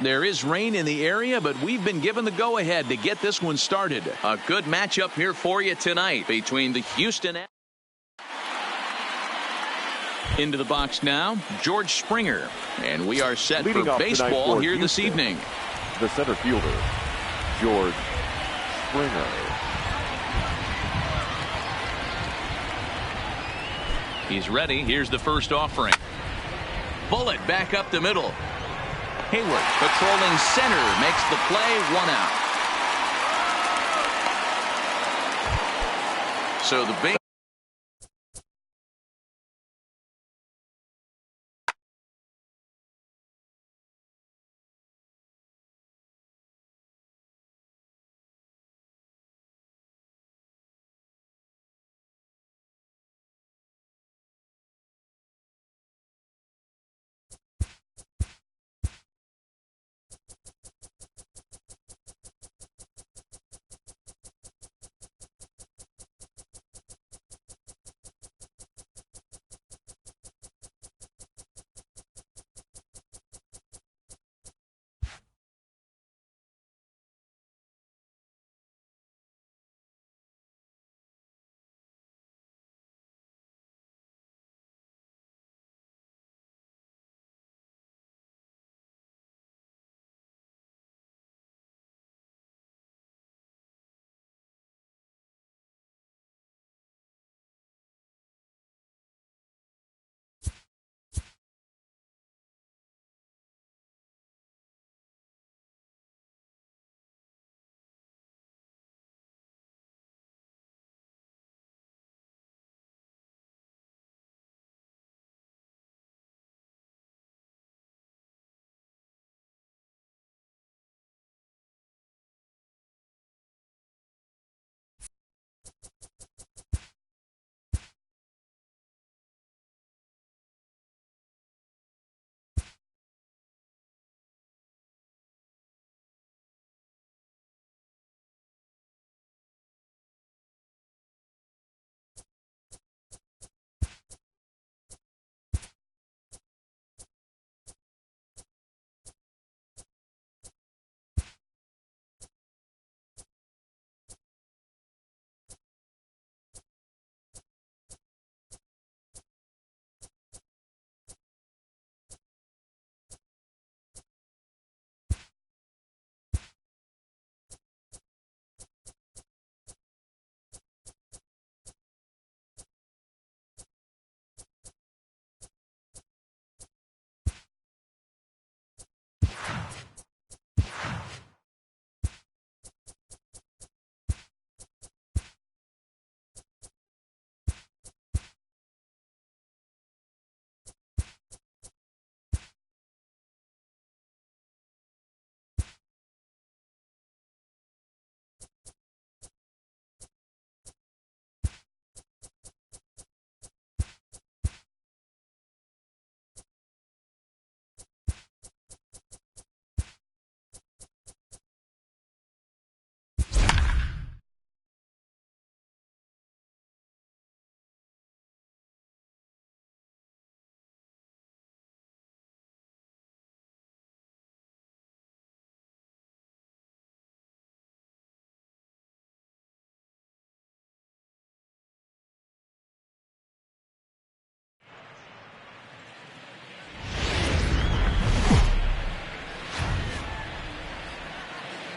There is rain in the area, but we've been given the go-ahead to get this one started. A good matchup here for you tonight between the Houston. Into the box now, George Springer. And we are set for baseball here this evening. The center fielder, George Springer. He's ready. Here's the first offering. Bullet back up the middle. Hayward patrolling center makes the play, 1 out. So the big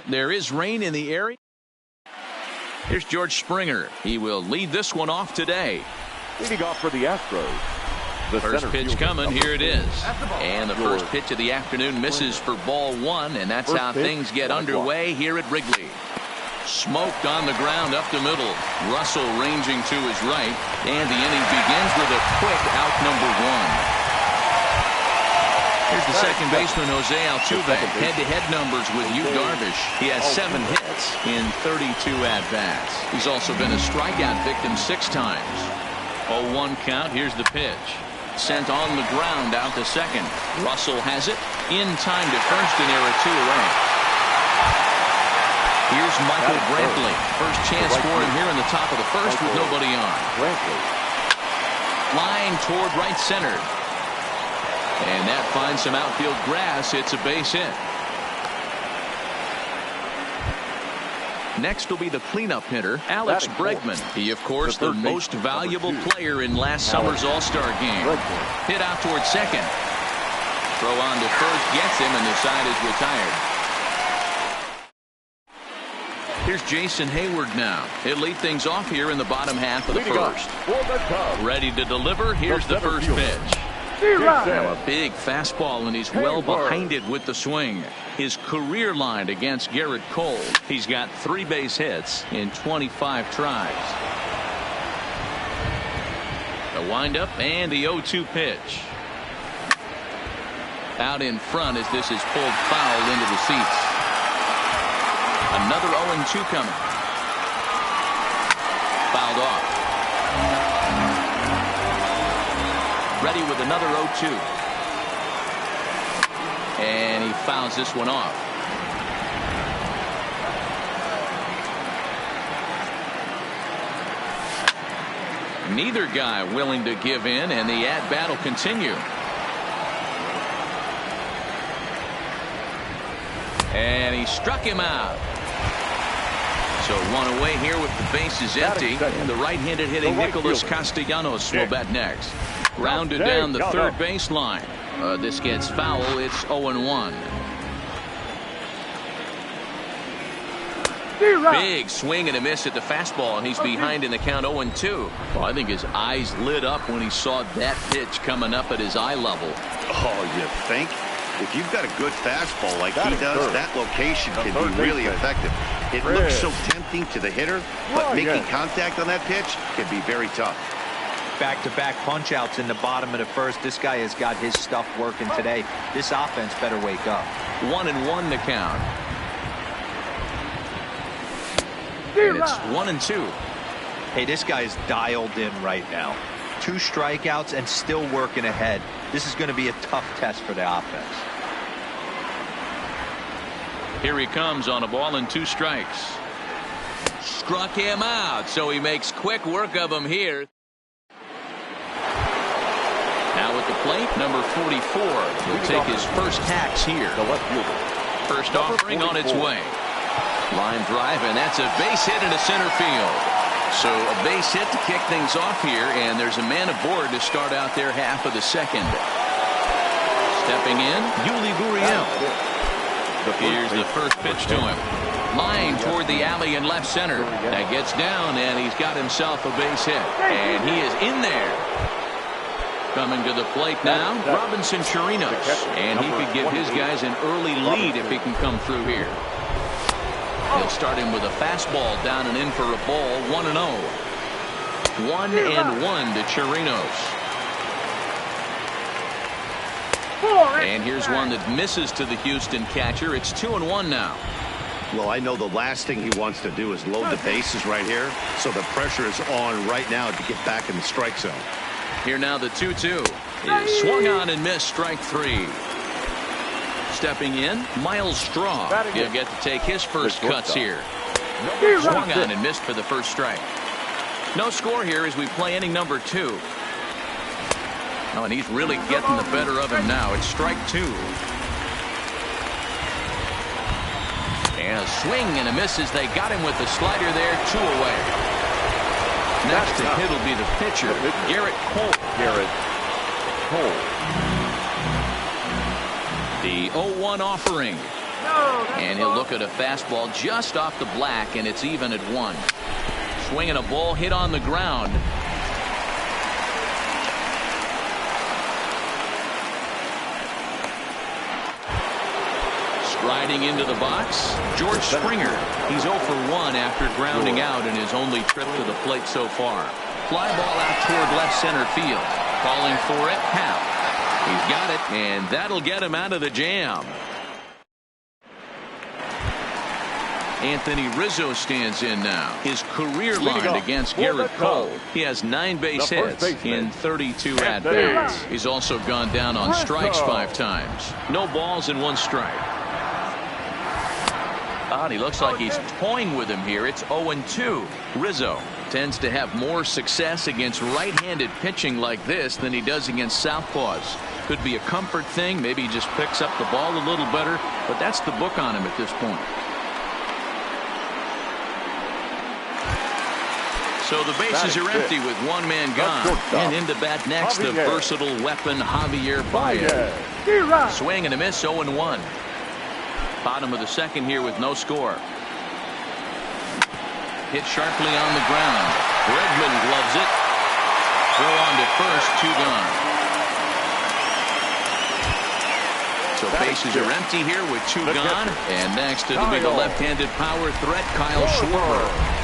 there is rain in the area. Here's George Springer. He will lead this one off today. Leading off for the Astros. First pitch coming. Here it is. And the first pitch of the afternoon misses for ball 1. And that's how things get underway here at Wrigley. Smoked on the ground up the middle. Russell ranging to his right. And the inning begins with a quick out number 1. Here's the second baseman, Jose Altuve. Head-to-head numbers with Yu Darvish. He has 7 hits in 32 at-bats. He's also been a strikeout victim 6 times. 0-1 count. Here's the pitch. Sent on the ground out to second. Russell has it in time to first, and there are 2 away. Here's Michael Brantley. First chance for him here in the top of the first with nobody on. Line toward right center. And that finds some outfield grass. It's a base hit. Next will be the cleanup hitter, Alex Bregman. He, of course, the most valuable player in last summer's All-Star game. Hit out towards second. Throw on to first gets him, and the side is retired. Here's Jason Hayward now. He'll lead things off here in the bottom half of the first. Ready to deliver. Here's the first pitch. Now a big fastball, and he's well behind it with the swing. His career line against Garrett Cole. He's got 3 base hits in 25 tries. The windup and the 0-2 pitch. Out in front as this is pulled foul into the seats. Another 0-2 coming. Fouled off. Ready with another 0-2. And he fouls this one off. Neither guy willing to give in, and the at-bat will continue. And he struck him out. So 1 away here with the bases empty. And the right-handed hitting Nicholas Castellanos will bat next. Grounded down the third baseline. This gets foul. It's 0-1. Big swing and a miss at the fastball, and he's behind in the count 0-2. Well, I think his eyes lit up when he saw that pitch coming up at his eye level. Oh, you think? If you've got a good fastball like he does, that location can be really effective. It looks so tempting to the hitter, but making contact on that pitch can be very tough. Back-to-back punch-outs in the bottom of the first. This guy has got his stuff working today. This offense better wake up. 1-1 the count. And it's 1-2. Hey, this guy's dialed in right now. 2 strikeouts and still working ahead. This is going to be a tough test for the offense. Here he comes on a ball and 2 strikes. Struck him out, so he makes quick work of him here. Now at the plate, number 44 will take his first hacks here. The left fielder. First offering on its way. Line drive, and that's a base hit into center field. So a base hit to kick things off here, and there's a man aboard to start out their half of the second. Stepping in, Yuli Gurriel. Here's the first pitch to him. Line toward the alley in left center. That gets down, and he's got himself a base hit. And he is in there. Coming to the plate now, Robinson Chirinos. And he could give his guys an early lead if he can come through here. He'll start him with a fastball down and in for a ball. 1-0. 1-1 to Chirinos. And here's one that misses to the Houston catcher. It's 2-1 now. Well, I know the last thing he wants to do is load the bases right here, so the pressure is on right now to get back in the strike zone. Here now the 2-2 is swung on and missed, strike 3. Stepping in, Miles Straw. He'll get to take his first cuts here. Swung on and missed for the first strike. No score here as we play inning number 2. Oh, and he's really getting the better of him now. It's strike 2. And a swing and a miss as they got him with the slider there. 2 away. Next to hit will be the pitcher, Garrett Cole. The 0-1 offering. And he'll look at a fastball just off the black, and it's even at 1. Swinging a ball hit on the ground. Striding into the box, George Springer. He's 0 for 1 after grounding out in his only trip to the plate so far. Fly ball out toward left center field. Calling for it, Hal. He's got it, and that'll get him out of the jam. Anthony Rizzo stands in now. His career line against Garrett Cole. He has 9 base hits in 32 at-bats. He's also gone down on strikes 5 times. No balls and 1 strike. He looks like he's toying with him here. It's 0-2. Rizzo tends to have more success against right-handed pitching like this than he does against southpaws. Could be a comfort thing. Maybe he just picks up the ball a little better, but that's the book on him at this point. So the bases are empty with one man gone. And into bat next, the versatile weapon Javier Baez. Swing and a miss, 0-1. Bottom of the second here with no score. Hit sharply on the ground. Bregman gloves it. Throw on to first, 2 gone. So bases are empty here with 2 gone. And next it'll be the left-handed power threat, Kyle Schwarber.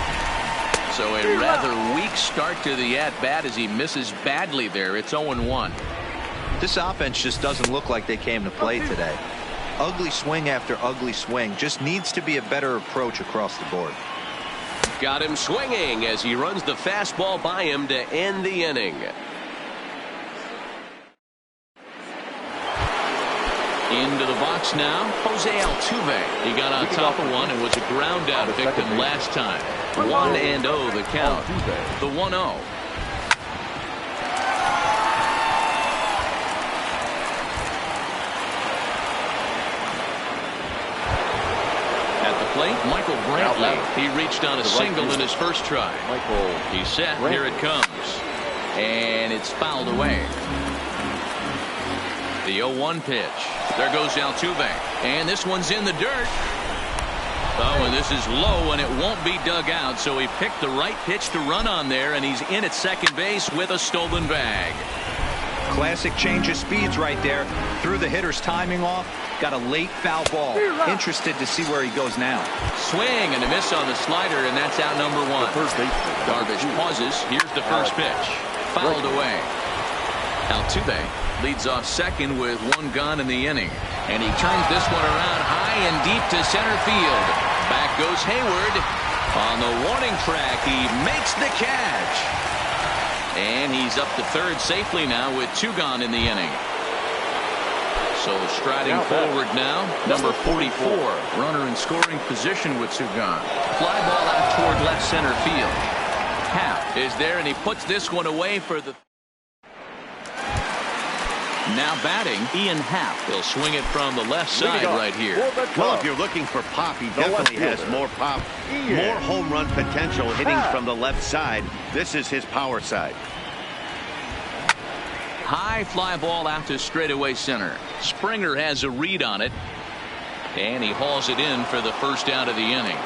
So a rather weak start to the at-bat as he misses badly there. It's 0-1. This offense just doesn't look like they came to play today. Ugly swing after ugly swing. Just needs to be a better approach across the board. Got him swinging as he runs the fastball by him to end the inning. Into the box now, Jose Altuve. He got on top of one and was a ground out victim last time. 1-0 the count. The 1-0. Plate, Michael Brantley. He reached on a single in his first try. He's set. Here it comes. And it's fouled away. The 0-1 pitch. There goes Altuve. And this one's in the dirt. Oh, and this is low, and it won't be dug out. So he picked the right pitch to run on there, and he's in at second base with a stolen bag. Classic change of speeds right there. Threw the hitter's timing off. Got a late foul ball. Interested to see where he goes now. Swing and a miss on the slider, and that's out number 1. Darvish pauses. Here's the first pitch. Fouled away. Altuve leads off second with 1 gone in the inning. And he turns this one around high and deep to center field. Back goes Hayward. On the warning track, he makes the catch. And he's up to third safely now with 2 gone in the inning. So striding forward now, number 44. Runner in scoring position with 2 gone. Fly ball out toward left center field. Happ is there, and he puts this one away for the... Now batting, Ian Happ. He'll swing it from the left side right here. Well, if you're looking for pop, he definitely has more pop. More home run potential hitting from the left side. This is his power side. High fly ball out to straightaway center. Springer has a read on it, and he hauls it in for the first out of the inning.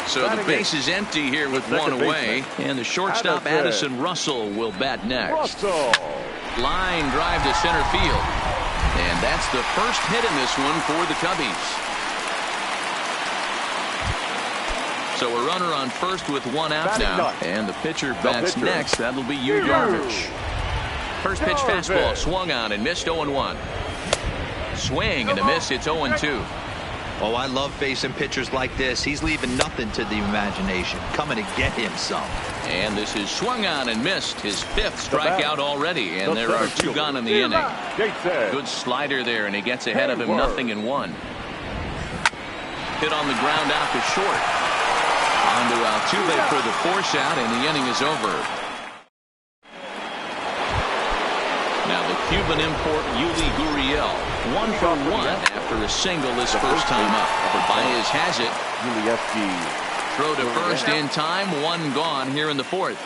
So the base is empty here with 1 away, and the shortstop Addison Russell will bat next. Line drive to center field, and that's the first hit in this one for the Cubbies. So a runner on first with 1 out now, and the pitcher bats next. That'll be Yu Darvish. First pitch fastball swung on and missed, 0-1. Swing and a miss. It's 0-2. Oh, I love facing pitchers like this. He's leaving nothing to the imagination. Coming to get him some. And this is swung on and missed. His 5th strikeout already, and there are 2 gone in the inning. Good slider there, and he gets ahead of him 0-1. Hit on the ground out to short. On to Altuve for the force out, and the inning is over. Now the Cuban import Yuli Gurriel, 1 for 1 after a single his first time up. Baez has it. Throw to first in time, 1 gone here in the 4th.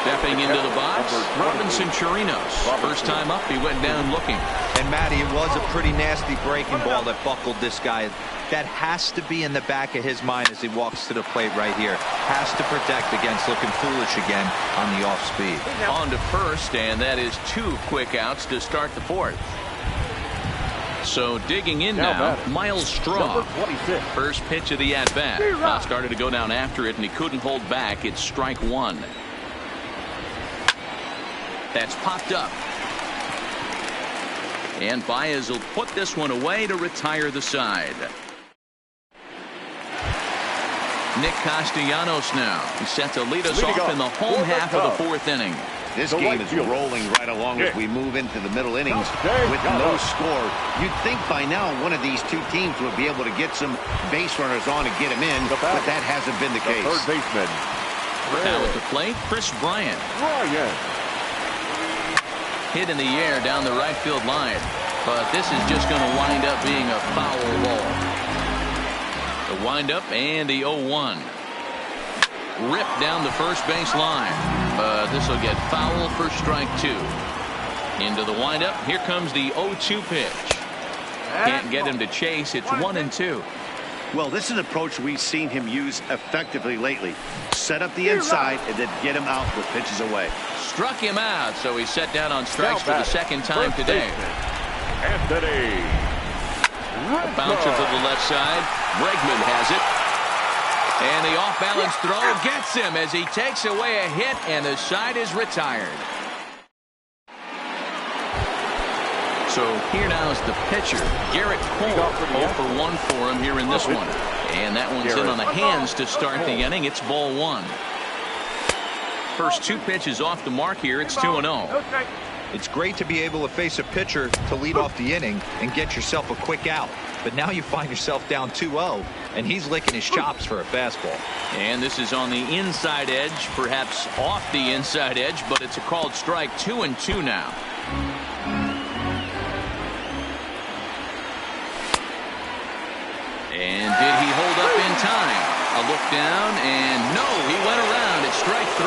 Stepping into the box, Robinson Chirinos. First time up, he went down looking. And Matty, it was a pretty nasty breaking ball that buckled this guy. That has to be in the back of his mind as he walks to the plate right here. Has to protect against looking foolish again on the off speed. On to first, and that is 2 quick outs to start the 4th. So digging in now, Miles Straw. First pitch of the at-bat. Started to go down after it, and he couldn't hold back. It's strike 1. That's popped up. And Baez will put this one away to retire the side. Nick Castellanos now. He set to lead us off in the home half of the 4th inning. This game is rolling right along as we move into the middle innings with no score. You'd think by now one of these 2 teams would be able to get some base runners on and get them in, but that hasn't been the case. Third baseman. Now at the plate, Chris Bryant. Hit in the air down the right field line, but this is just going to wind up being a foul ball. The windup and the 0-1. Ripped down the first base line. But this will get foul for strike 2. Into the windup. Here comes the 0-2 pitch. Can't get him to chase. It's 1-2. Well, this is an approach we've seen him use effectively lately. Set up the inside and then get him out with pitches away. Struck him out, so he's set down on strikes for the second time today. Anthony. A bouncer to the left side. Bregman has it. And the off-balance throw gets him as he takes away a hit, and the side is retired. So here now is the pitcher, Garrett Cole. 0 for 1 for him here in this one. And that one's in on the hands to start the inning. It's ball 1. First 2 pitches off the mark here. It's 2-0. It's great to be able to face a pitcher to lead off the inning and get yourself a quick out. But now you find yourself down 2-0, and he's licking his chops for a fastball. And this is on the inside edge, perhaps off the inside edge, but it's a called strike. 2-2 now. And did he hold up in time? A look down, and no, he went around. It's strike 3.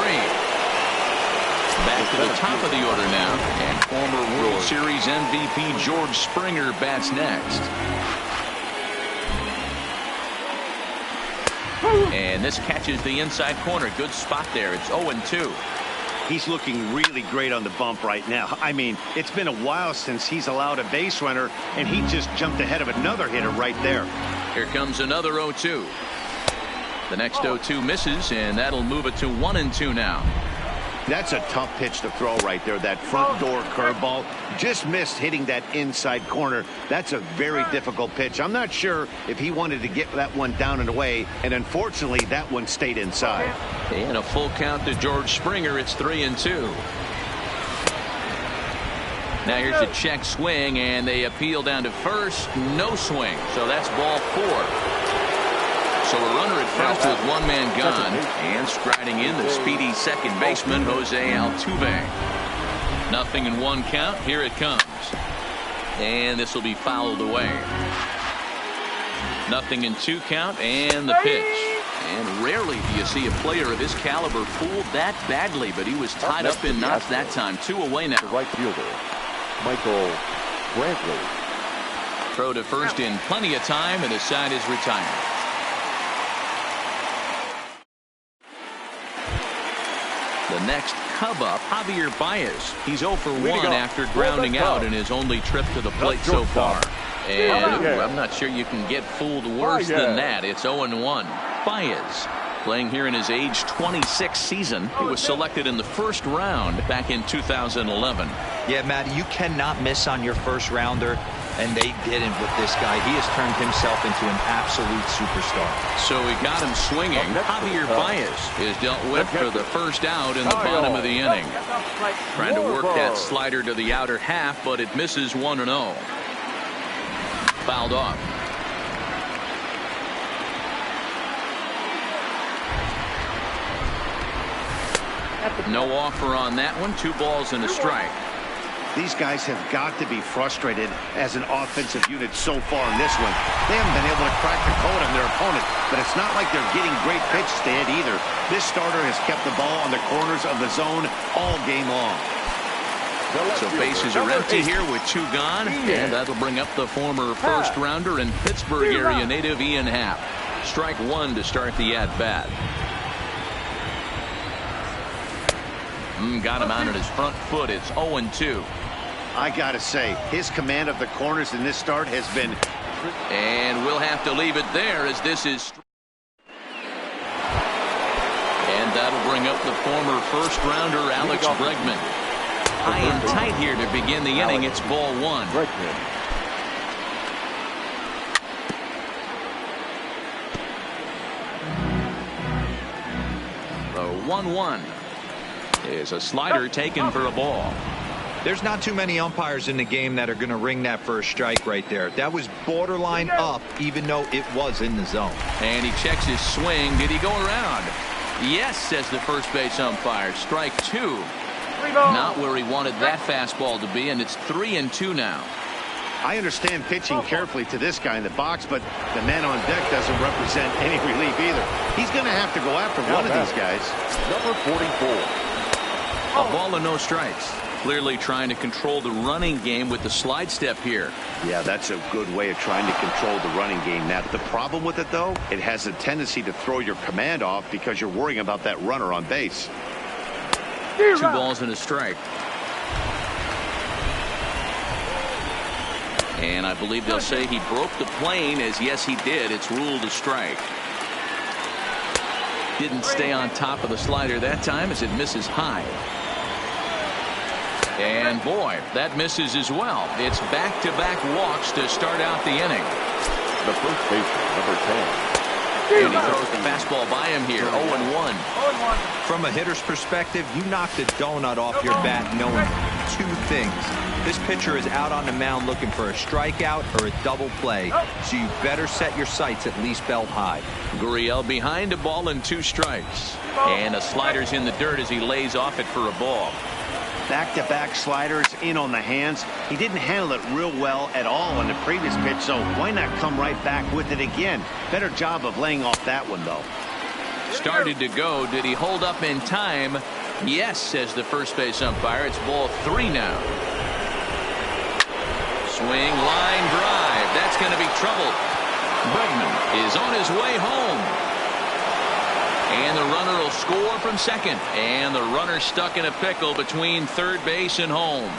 Back to the top of the order now, and former World Series MVP George Springer bats next. And this catches the inside corner. Good spot there. It's 0-2. He's looking really great on the bump right now. I mean, it's been a while since he's allowed a base runner, and he just jumped ahead of another hitter right there. Here comes another 0-2. The next 0-2 misses, and that'll move it to 1-2 now. That's a tough pitch to throw right there. That front door curveball just missed hitting that inside corner. That's a very difficult pitch. I'm not sure if he wanted to get that one down and away, and unfortunately that one stayed inside. And a full count to George Springer. It's 3-2. Now here's a check swing, and they appeal down to first. No swing, so that's ball 4. So a runner at first with one man gone, and striding in the speedy second baseman Jose Altuve. 0-1 count. Here it comes, and this will be fouled away. 0-2 count, and the pitch. And rarely do you see a player of his caliber fooled that badly, but he was tied up in knots that time. 2 away now. Right fielder, Michael Brantley. Throw to first in plenty of time, and the side is retired. The next Cub up, Javier Baez. He's 0 for 1 after grounding out in his only trip to the plate so far. And I'm not sure you can get fooled worse than that. It's 0-1. Baez playing here in his age 26 season. He was selected in the first round back in 2011. Yeah, Matt, you cannot miss on your first rounder, and they didn't with this guy. He has turned himself into an absolute superstar. So he got him swinging. Javier Baez is dealt with for the first out in the bottom of the inning. Trying to work that slider to the outer half, but it misses 1-0. Fouled off. No offer on that one. 2 balls and a strike. These guys have got to be frustrated as an offensive unit so far in this one. They haven't been able to crack the code on their opponent, but it's not like they're getting great pitches to hit either. This starter has kept the ball on the corners of the zone all game long. So bases are empty here with 2 gone, and that'll bring up the former first rounder and Pittsburgh area native Ian Happ. Strike 1 to start the at-bat. Got him out on his front foot. It's 0-2. I gotta say, his command of the corners in this start has been. And we'll have to leave it there as this is. And that'll bring up the former first rounder Alex Bregman. High and tight here to begin the inning. It's ball 1. The 1-1 is a slider taken for a ball. There's not too many umpires in the game that are going to ring that first strike right there. That was borderline up, even though it was in the zone. And he checks his swing. Did he go around? Yes, says the first base umpire. Strike 2. Not where he wanted that fastball to be, and it's 3-2 now. I understand pitching carefully to this guy in the box, but the man on deck doesn't represent any relief either. He's going to have to go after one of these guys. Number 44. A ball and no strikes. Clearly trying to control the running game with the slide step here. Yeah, that's a good way of trying to control the running game. Now, the problem with it, though, it has a tendency to throw your command off because you're worrying about that runner on base. 2 balls and a strike. And I believe they'll say he broke the plane, as yes, he did. It's ruled a strike. Didn't stay on top of the slider that time as it misses high. And boy, that misses as well. It's back-to-back walks to start out the inning. The first baseman, number 10. And he throws the fastball by him here. 0-1. From a hitter's perspective, you knocked a donut off your bat knowing 2 things. This pitcher is out on the mound looking for a strikeout or a double play, so you better set your sights at least belt high. Gurriel behind a ball and 2 strikes. And a slider's in the dirt as he lays off it for a ball. Back-to-back sliders in on the hands. He didn't handle it real well at all on the previous pitch, so why not come right back with it again? Better job of laying off that one, though. Started to go. Did he hold up in time? Yes, says the first base umpire. It's ball 3 now. Swing, line drive. That's going to be trouble. Bregman is on his way home. And the runner will score from second. And the runner stuck in a pickle between third base and home.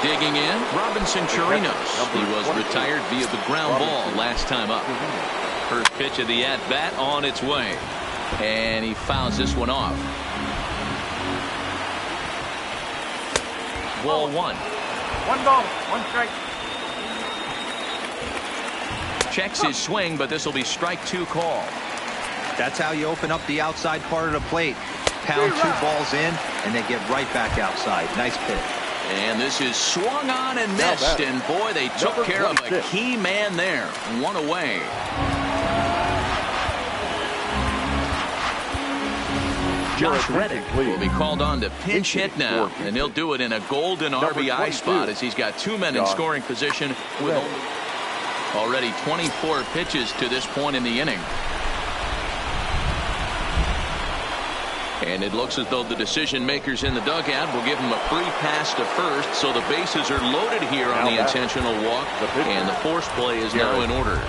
Digging in, Robinson Chirinos. He was retired via the ground ball last time up. First pitch of the at-bat on its way. And he fouls this one off. Ball 1. 1 ball, 1 strike. Checks his swing, but this will be strike 2 call. That's how you open up the outside part of the plate. Pound 2 balls in, and they get right back outside. Nice pitch. And this is swung on and missed. And boy, they took care of a key man there. 1 away. Josh Reddick will be called on to pinch hit now, and he'll do it in a golden RBI spot as he's got 2 men in scoring position with already 24 pitches to this point in the inning. And it looks as though the decision makers in the dugout will give him a free pass to first, so the bases are loaded here on the intentional walk, and the force play is now in order.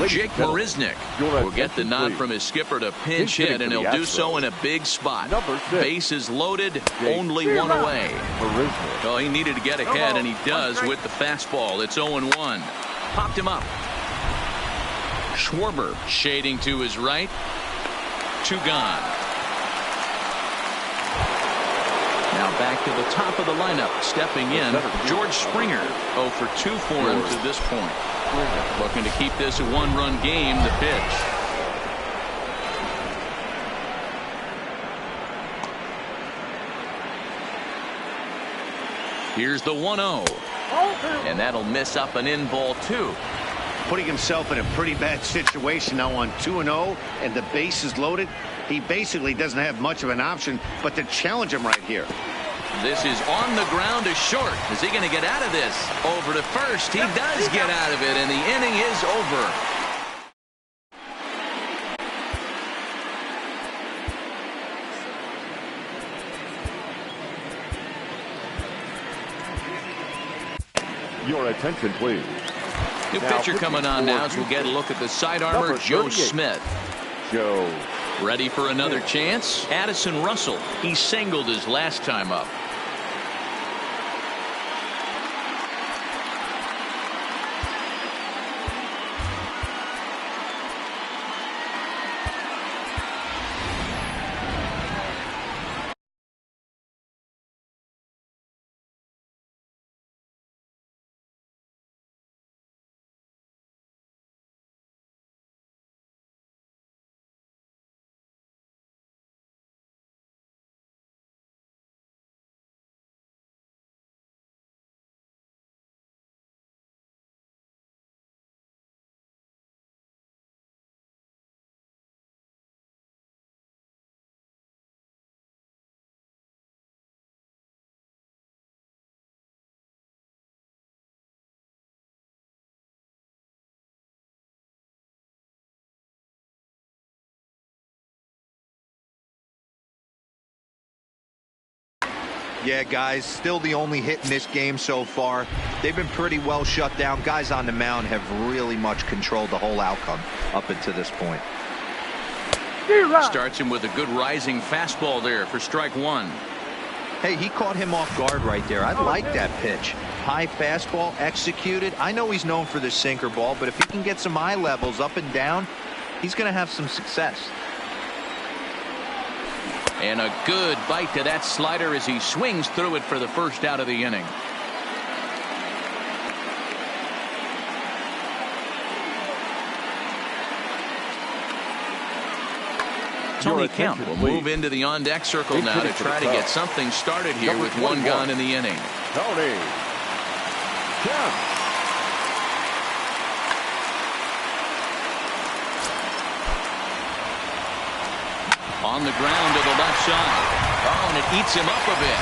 Jake Marisnick will get the nod from his skipper to pinch hit, and he'll do so in a big spot. Bases loaded, only 1 away. Oh, he needed to get ahead, and he does with the fastball. It's 0-1. Popped him up. Schwarber shading to his right. 2 gone. Now back to the top of the lineup. Stepping in, George Springer. 0 for 2 for him to this point. Looking to keep this a 1-run game. The pitch. Here's the 1-0. And that'll miss up an in ball 2. Putting himself in a pretty bad situation now on 2-0, and the base is loaded. He basically doesn't have much of an option but to challenge him right here. This is on the ground to short. Is he going to get out of this? Over to first. He does get out of it, and the inning is over. Your attention, please. New pitcher coming on now as we'll get a look at the side armor, Joe Smith. Joe. Ready for another chance? Addison Russell. He singled his last time up. Yeah, guys, still the only hit in this game so far. They've been pretty well shut down. Guys on the mound have really much controlled the whole outcome up until this point. Starts him with a good rising fastball there for strike one. Hey, he caught him off guard right there. I like that pitch. High fastball executed. I know he's known for the sinker ball, but if he can get some eye levels up and down, he's going to have some success. And a good bite to that slider as he swings through it for the first out of the inning. Tony Kemp will move into the on-deck circle now to try to get something started here with one gone in the inning. Tony Kemp. On the ground to the left side. Oh, and it eats him up a bit.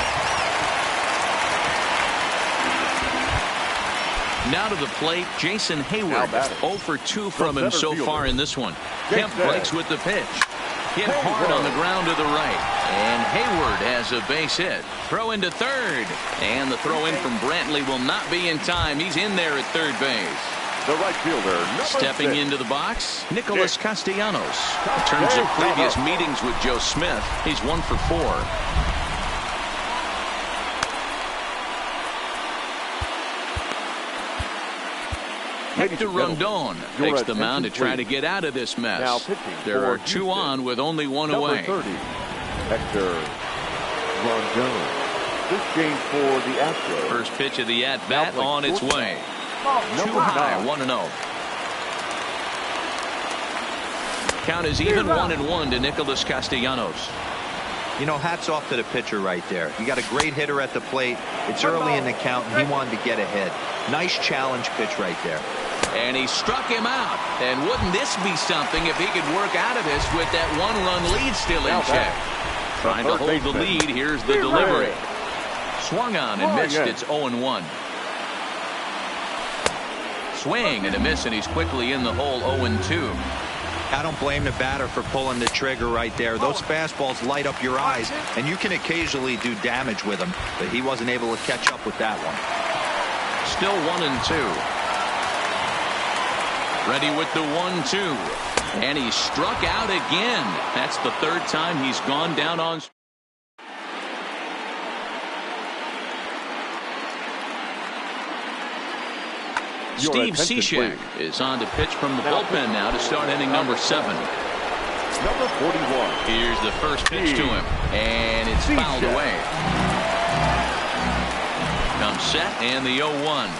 Now to the plate, Jason Hayward. 0 for 2 from him so far in this one. Kemp breaks with the pitch. Hit hard on the ground to the right. And Hayward has a base hit. Throw into third. And the throw in from Brantley will not be in time. He's in there at third base. The right fielder, stepping into the box, Nicholas Castellanos. In terms of previous meetings with Joe Smith, he's 1 for 4. Hector Rondon takes the mound to try to get out of this mess. There are 2 on with only 1 away. 30, Hector Rondon. This game for the Astros. First pitch of the at-bat on its way. Too high, 1-0. Count is even 1-1 to Nicholas Castellanos. You know, hats off to the pitcher right there. You got a great hitter at the plate. It's early in the count, and he wanted to get ahead. Nice challenge pitch right there. And he struck him out. And wouldn't this be something if he could work out of this with that 1-run lead still in check? Trying to hold the lead. Here's the delivery. Swung on and missed. It's 0-1. Swing and a miss, and he's quickly in the hole. 0-2. I don't blame the batter for pulling the trigger right there. Those fastballs light up your eyes, and you can occasionally do damage with them, but he wasn't able to catch up with that one. Still 1-2. Ready with the 1-2. And he struck out again. That's the third time he's gone down on. Steve Cishek is on to pitch from the bullpen now to start inning number 7. Number 41. Here's the first pitch to him, and it's fouled away. Comes set, and the 0-1.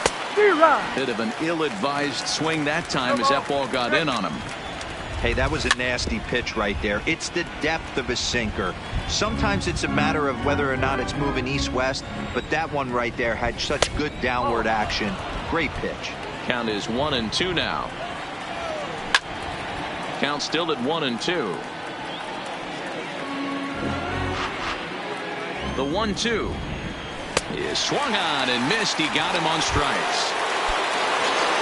Bit of an ill-advised swing that time as that ball got in on him. Hey, that was a nasty pitch right there. It's the depth of a sinker. Sometimes it's a matter of whether or not it's moving east-west, but that one right there had such good downward action. Great pitch. Count is 1-2 now. Count still at 1-2. The 1-2 is swung on and missed. He got him on strikes.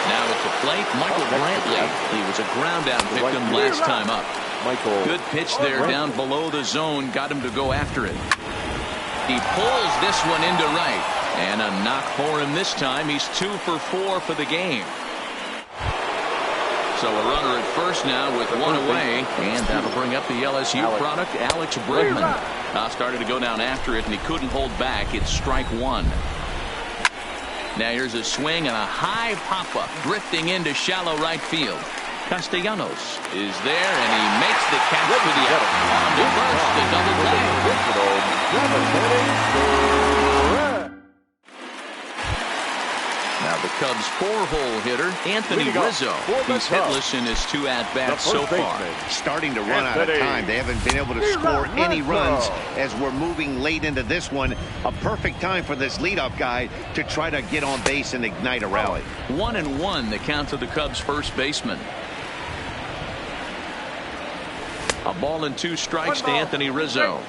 Now at the plate, Michael Brantley. He was a ground out victim last time up. Good pitch there down below the zone. Got him to go after it. He pulls this one into right. And a knock for him this time. He's 2 for 4 for the game. So a runner at first now with 1 away. And that'll bring up the LSU product, Alex Bregman. Started to go down after it, and he couldn't hold back. It's strike 1. Now here's a swing and a high pop-up drifting into shallow right field. Castellanos is there, and he makes the catch for the out. On to first, the double play. Now the Cubs' 4-hole hitter, Anthony Rizzo. He's hitless in his 2 at-bats so far. Starting to run out of time. They haven't been able to score any runs as we're moving late into this one. A perfect time for this leadoff guy to try to get on base and ignite a rally. 1-1 the count to the Cubs' first baseman. A ball and 2 strikes to Anthony Rizzo.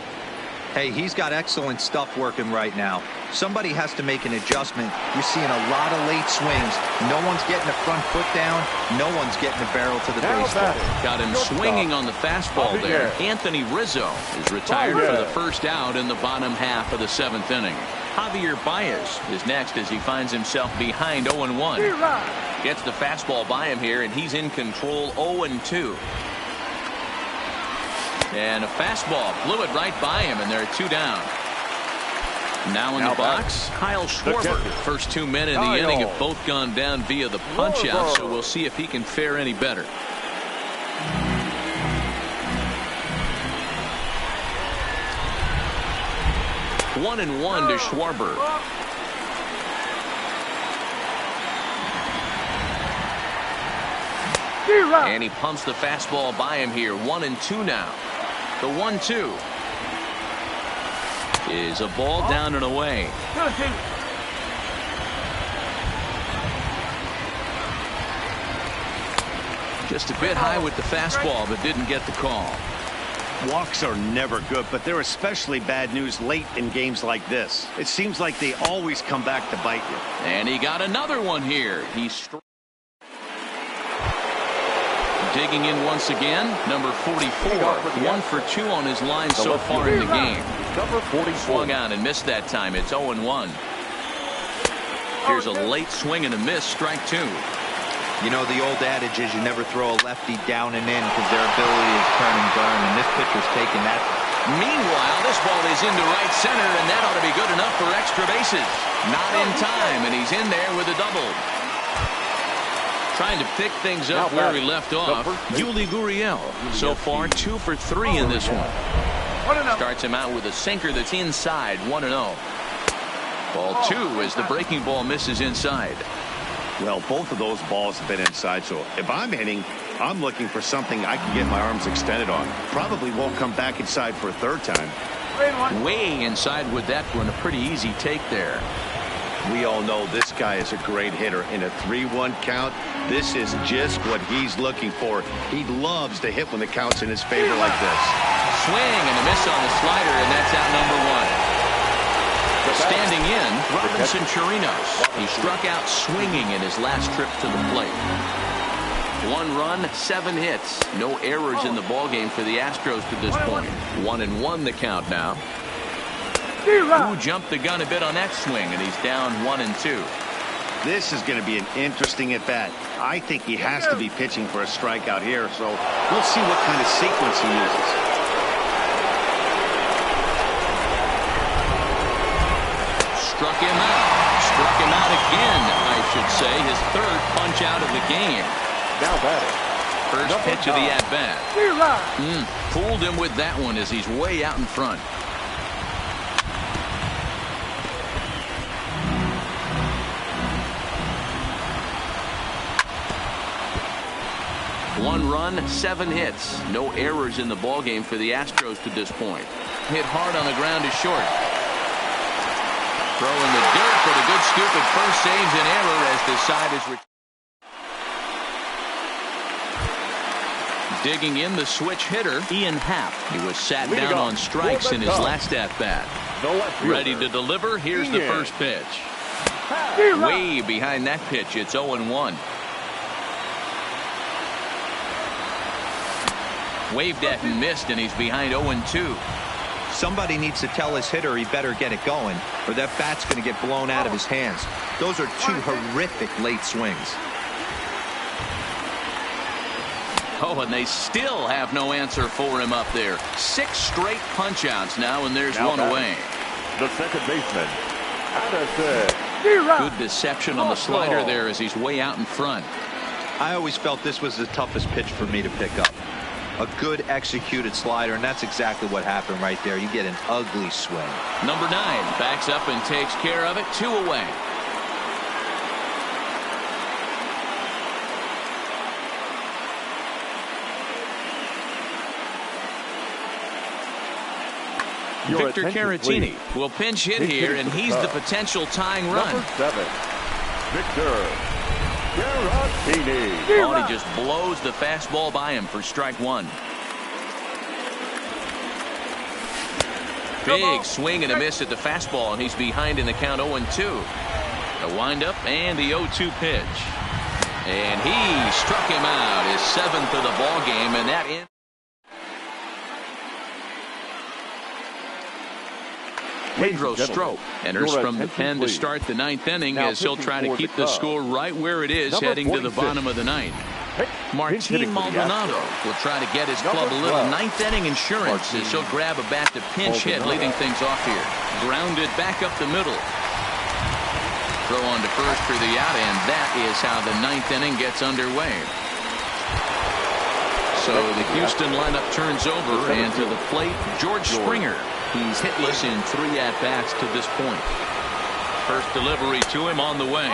Hey, he's got excellent stuff working right now. Somebody has to make an adjustment. You're seeing a lot of late swings. No one's getting the front foot down. No one's getting the barrel to the baseball. Got him swinging on the fastball there. Anthony Rizzo is retired for the first out in the bottom half of the 7th inning. Javier Baez is next as he finds himself behind 0-1. Gets the fastball by him here, and he's in control 0-2. And a fastball blew it right by him, and there are 2 down. Now in the box, Kyle Schwarber. First 2 men in the inning have both gone down via the punch out, so we'll see if he can fare any better. One and one to Schwarber. And he pumps the fastball by him here. 1-2 now. The 1-2 is a ball down and away. Just a bit high with the fastball, but didn't get the call. Walks are never good, but they're especially bad news late in games like this. It seems like they always come back to bite you. And he got another one here. He's digging in once again. Number 44. 1 for 2 on his line so far in the game. Number 44. Swung on and missed that time. It's 0-1. Here's a late swing and a miss. Strike 2. You know, the old adage is you never throw a lefty down and in because their ability is turn and burn, and this pitcher's taking that. Meanwhile, this ball is into right center, and that ought to be good enough for extra bases. Not in time, and he's in there with a double. Trying to pick things up where he left off. Yuli Gurriel, so far 2 for 3 in this one. Starts him out with a sinker that's inside. 1-0. Ball 2 as the breaking ball misses inside. Well, both of those balls have been inside, so if I'm hitting, I'm looking for something I can get my arms extended on. Probably won't come back inside for a third time. Way inside with that one. A pretty easy take there. We all know this guy is a great hitter. In a 3-1 count, this is just what he's looking for. He loves to hit when the count's in his favor like this. Swing and a miss on the slider, and that's out number 1. Standing in, Robinson Chirinos. He struck out swinging in his last trip to the plate. 1 run, 7 hits. No errors in the ballgame for the Astros to this point. 1-1 the count now. Who jumped the gun a bit on that swing, and he's down 1-2. This is going to be an interesting at-bat. I think he has to be pitching for a strikeout here, so we'll see what kind of sequence he uses. Struck him out again, I should say. His 3rd punch out of the game. Now batting. First pitch of the at-bat. Fooled him with that one as he's way out in front. One run, 7 hits. No errors in the ballgame for the Astros to this point. Hit hard on the ground is short. Throw in the dirt, but a good scoop at first saves an error as this side is digging in the switch hitter, Ian Happ. He was sat down on strikes in his last at-bat. Ready to deliver. Here's the first pitch. Way behind that pitch. It's 0-1. Waved at and missed, and he's behind 0-2. Somebody needs to tell his hitter he better get it going, or that bat's going to get blown out of his hands. Those are 2 horrific late swings. Oh, and they still have no answer for him up there. 6 straight punch-outs now, and there's one away. The second baseman, Addison. Good deception on the slider there as he's way out in front. I always felt this was the toughest pitch for me to pick up. A good executed slider, and that's exactly what happened right there. You get an ugly swing. Number 9 backs up and takes care of it. 2 away. Victor Caratini will pinch hit here, and he's the potential tying run. Number 7, Victor Caratini. Oh, he just blows the fastball by him for strike 1. Big swing and a miss at the fastball, and he's behind in the count 0-2. A windup and the 0-2 pitch. And he struck him out, his 7th of the ball game, and that ends. Pedro Strop enters from the pen to start the 9th inning as he'll try to keep the score right where it is heading to the bottom of the 9th. Martin Maldonado will try to get his club a little 9th inning insurance as he'll grab a bat to pinch hit, leading things off here. Grounded back up the middle. Throw on to first for the out, and that is how the 9th inning gets underway. So the Houston lineup turns over, and to the plate, George Springer. He's hitless in 3 at-bats to this point. First delivery to him on the way.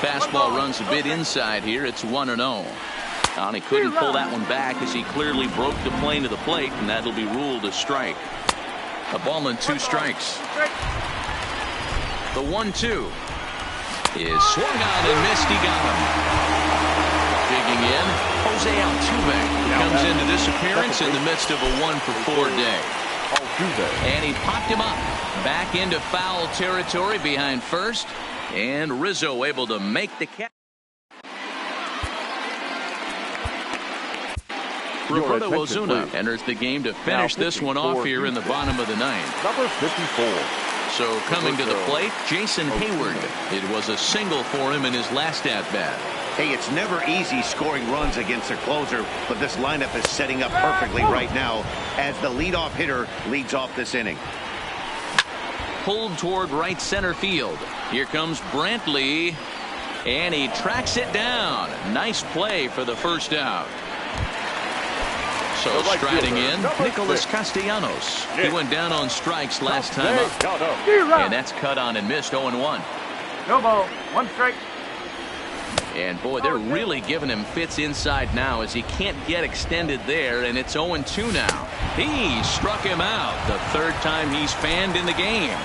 Fastball runs a bit inside here. It's 1-0. And he couldn't pull that one back as he clearly broke the plane to the plate, and that'll be ruled a strike. A ball and 2 strikes. The 1-2 is swung on and missed. He got him. Digging in, Jose Altuve comes into this appearance in the midst of a 1-for-4 day. And he popped him up back into foul territory behind first, and Rizzo able to make the catch. Roberto Ozuna enters the game to finish this one off here in the bottom of the 9th. Number 54. So coming to the plate, Jason Hayward. It was a single for him in his last at-bat. Hey, it's never easy scoring runs against a closer, but this lineup is setting up perfectly right now as the leadoff hitter leads off this inning. Pulled toward right center field. Here comes Brantley, and he tracks it down. Nice play for the first out. So striding in, Nicholas Castellanos. He went down on strikes last time up. And that's cut on and missed. 0-1. No ball. 1 strike. And boy, they're really giving him fits inside now as he can't get extended there, and it's 0-2 now. He struck him out the 3rd time he's fanned in the game.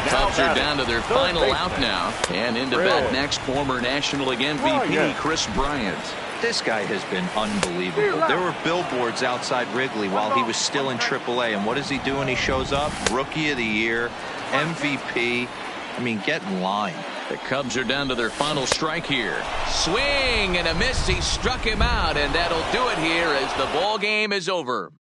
Cubs are down to their final out now, and into bat next, former National League MVP Chris Bryant. This guy has been unbelievable. There were billboards outside Wrigley while he was still in AAA, and what does he do when he shows up? Rookie of the Year, MVP. I mean, get in line. The Cubs are down to their final strike here. Swing and a miss. He struck him out, and that'll do it here as the ball game is over.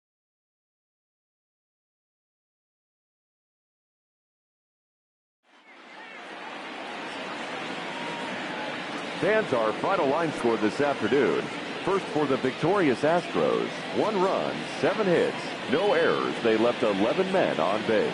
Fans, our final line score this afternoon. First for the victorious Astros. 1 run, 7 hits, no errors. They left 11 men on base.